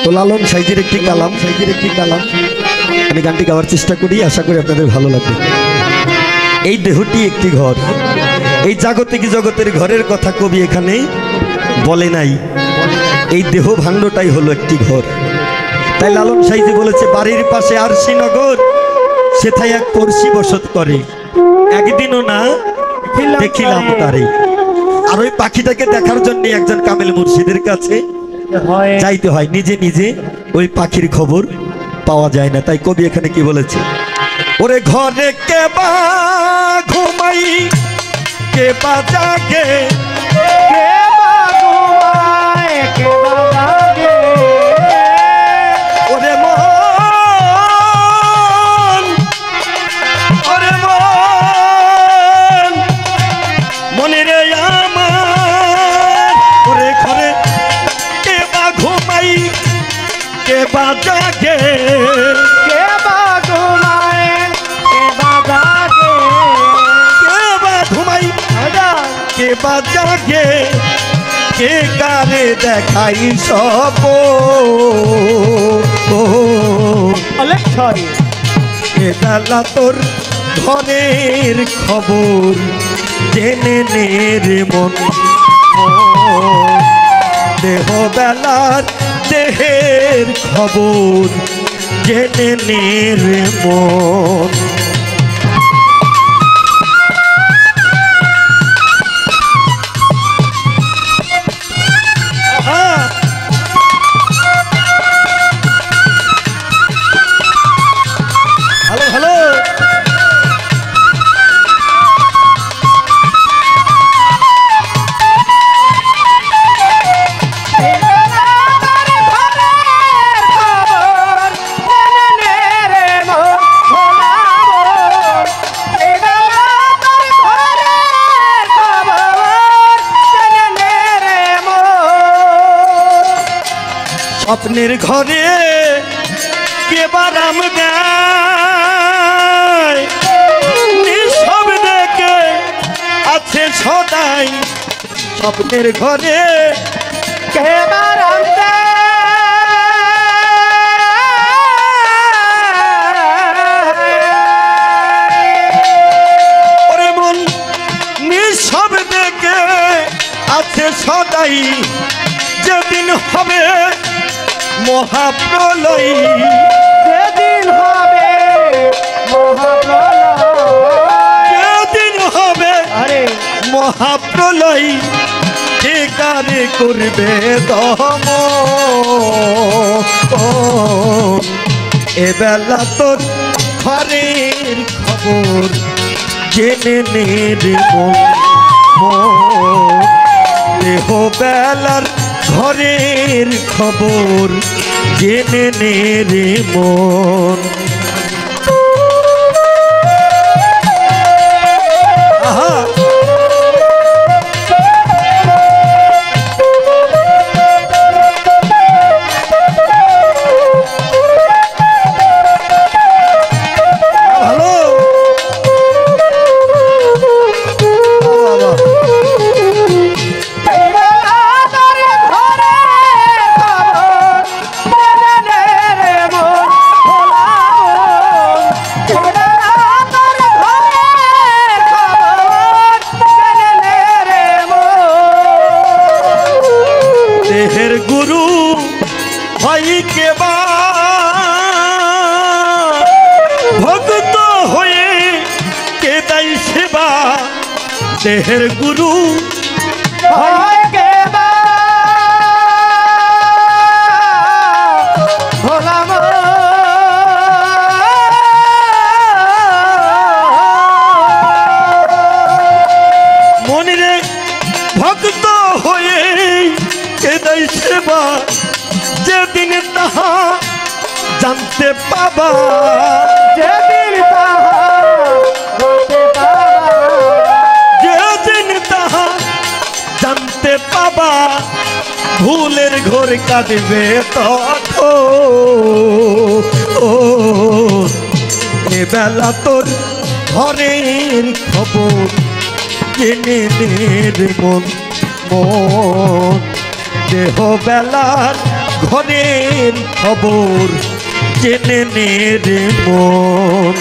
তো লালন সাইজের একটি কালাম আমি গানটি গাওয়ার চেষ্টা করি, আশা করি আপনাদের ভালো লাগবে। এই দেহটি একটি ঘর, এই জাগতিক জগতের ঘরের কথা কবি এখানে বলে নাই, এই দেহ ভাণ্ডটাই হলো একটি ঘর। তাই লালন সাইজি বলেছে, বাড়ির পাশে আরশিনগর, সেথায় এক পড়শি বসত করে, একদিনও না দেখিলাম তারে। আর ওই পাখিটাকে দেখার জন্য একজন কামেল মুর্শিদের কাছে যাইতে হয়, নিজে নিজে ওই পাখির খবর পাওয়া যায় না। তাই কবি এখানে কি বলেছে, ওরে ঘরে কে বা ঘুমাই, কে বা জাগে, কে বা ঘুমায়, কে বা জাগে, ওরে মন, ওরে মন, মনে রে আমার, ওরে ঘরে কে বা ঘুমাই, কে বা জাগে, কে বা ঘুমায়, কে বা জাগে, কে বা ঘুমাই, কে বা জাগে, কে কারে দেখাই সব এ বেলা তোর ঘরের খবর জেনে নে রে মন, দেহ বেলার দেহের খবর জেনে নে রে মন। হ্যালো হ্যালো, স্বপ্নের ঘরে কে বারাম গায়, নিঃশব্দে কে আছে সদাই, স্বপ্নের ঘরে কে বারাম ওরে মন, নিঃশব্দে কে আছে সদাই, যেদিন হবে মহাপ্রলয়, যেদিন হবে মহাপ্রলয়, যেদিন হবে আরে মহাপ্রলয়, কে কারে করবে দম, এ বেলা তোর ঘরের খবর জেনে নে রে মন, দেহ বেলার ঘরের খবর জেনে নে রে মন। আহা, ভালো বাবা, দেহের গুরু হয় কে বা ভক্ত হয়ে কে দেয় সেবা, দেহের গুরু হয় কে বা ভোলাম, মনে ভক্ত হয়ে কে দেয় সেবা, যেদিন তাহা জানতে পাবা, যেদিন তাহা হতে পাবা, যেদিন তাহা জানতে পাবা, ভুলের ঘোর কাটবে তখন, এ বেলা তোর ঘরের খবর জেনে নে রে মন, দেহ বেলার ঘরের খবর জেনে নে রে মন।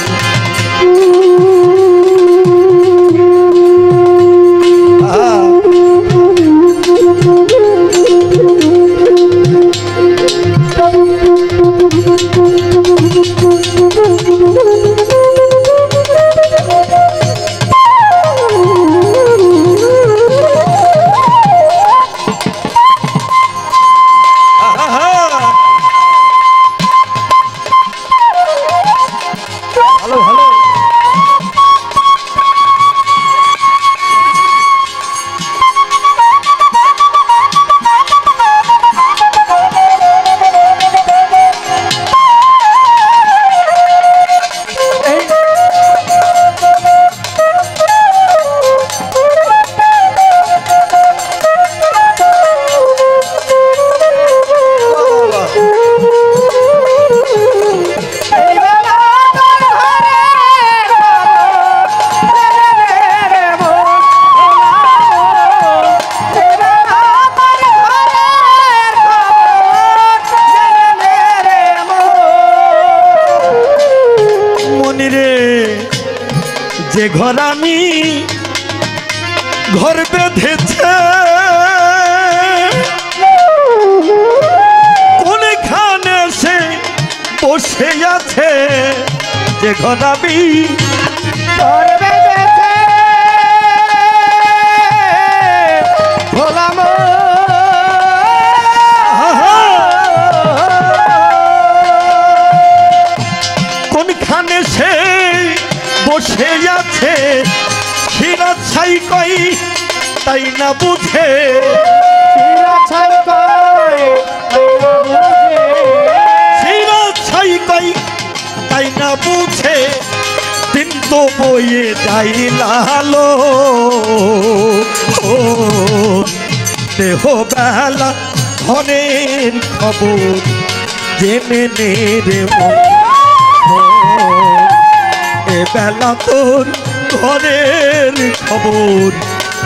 ভালো ভালো যে ঘর আমি ঘর বেঁধেছে কোনখানে সে বসে আছে, যে ঘর আমি ঘর বেঁধেছে ভোলা মন। কোনখানে সে বসে আছে, শিরা ছাই কই তাই না বুঝে, শিরা ছাই কই শিরা ছাই কই তাই না বুঝে, দিন তো বয়ে যাই লালো ও দেহ বেলা ঘরের খবর জেনে নে রে মন। এ বেলা তোর ঘরের খবর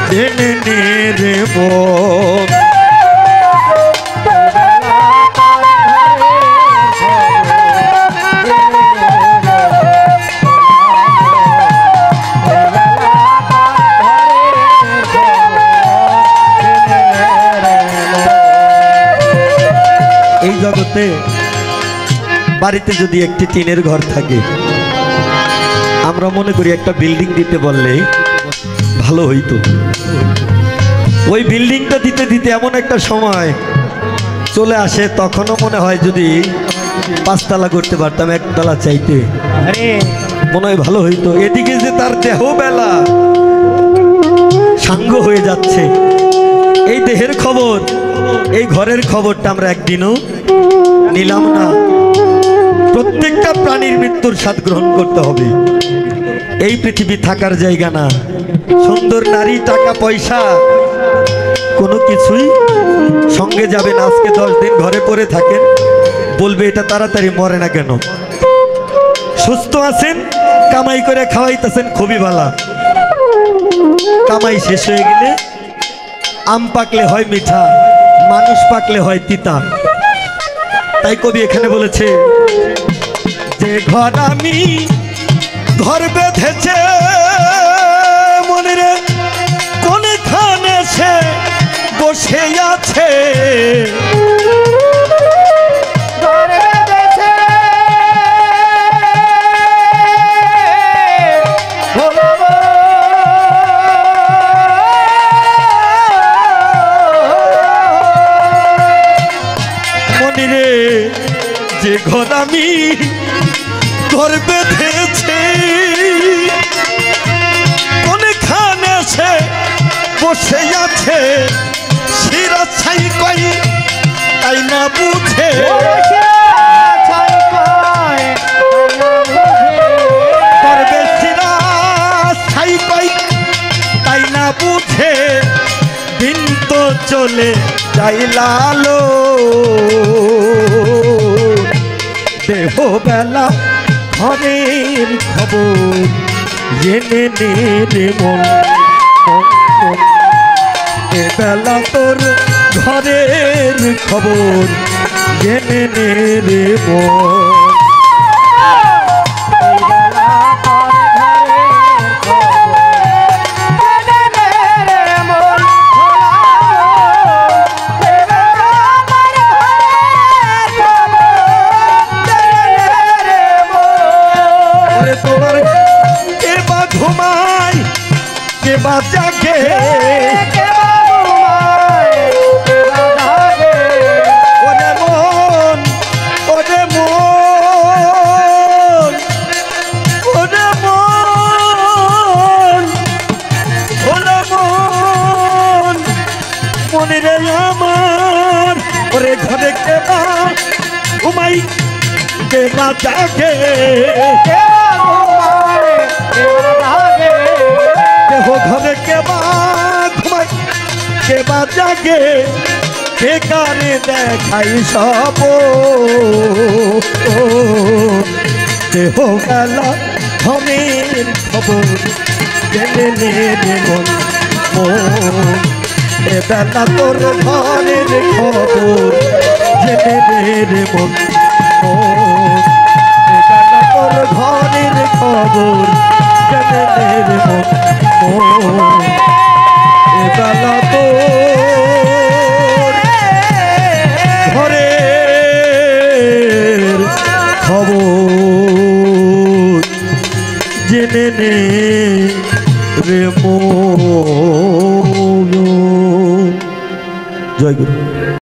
জেনে নে রে মন। এই জগতে বাড়িতে যদি একটি টিনের ঘর থাকে, আমরা মনে করি একটা বিল্ডিং দিতে বললে ভালো হইতো। ওই বিল্ডিংটা দিতে দিতে এমন একটা সময় চলে আসে, তখনও মনে হয় যদি 5 তলা করতে পারতাম, 1 তলা চাইতে মনে হয় ভালো হইতো। এদিকে যে তার দেহ বেলা সাঙ্গ হয়ে যাচ্ছে, এই দেহের খবর, এই ঘরের খবরটা আমরা একদিনও নিলাম না। প্রত্যেকটা প্রাণীর মৃত্যুর স্বাদ গ্রহণ করতে হবে। এই পৃথিবী থাকার জায়গা না। সুন্দর নারী, টাকা পয়সা কোনো কিছুই সঙ্গে যাবে না। আজকে 10 দিন ঘরে পড়ে থাকেন, বলবে এটা তাড়াতাড়ি মরে না কেন। সুস্থ আছেন, কামাই করে খাওয়াইতেছেন, খুবই ভালো। কামাই শেষ হয়ে গেলে আম পাকলে হয় মিঠা, মানুষ পাকলে হয় তিতা। তাই কবি এখানে বলেছে, যে ঘর আমি ঘর বেঁধেছে মনে রে কোনখানে সে বসে আছে, ঘর বেঁধেছে ভোলা মনে রে যে ঘর আমি ঘর বেঁধেছে কোনখানে সে বসে আছে, শিরা ছাই কই তাই না বুঝে, করবে শিরা ছাই কই তাই না বুঝে, দিন তো চলে যাই লালো দেহ বেলা ঘরের খবর জেনে নে রে মন। এ বেলা তোর ঘরের খবর জেনে নে রে মন। ওরে তোমার কে বা ঘুমায় কে বা জাগে, ওরে মন ওরে মন ওরে মন ওরে মন মনে রে আমার, ওরে ঘরে কে বা ঘুমাই কে বা জাগে, দেহ ঘরে কে বা ঘুমাই কে বা জাগে, কে কারে দেখাই সব দেহ গেলা ধনের খবর জেনে নে রে মন মন। এ বেলা তোর ঘরের খবর জেনে নে রে মন মন। এ বেলা তোর ঘরের খবর জেনে নে রে মন মন। এ বেলা তোর ঘরের খবর জেনে নে রে মন। জয় গুরু।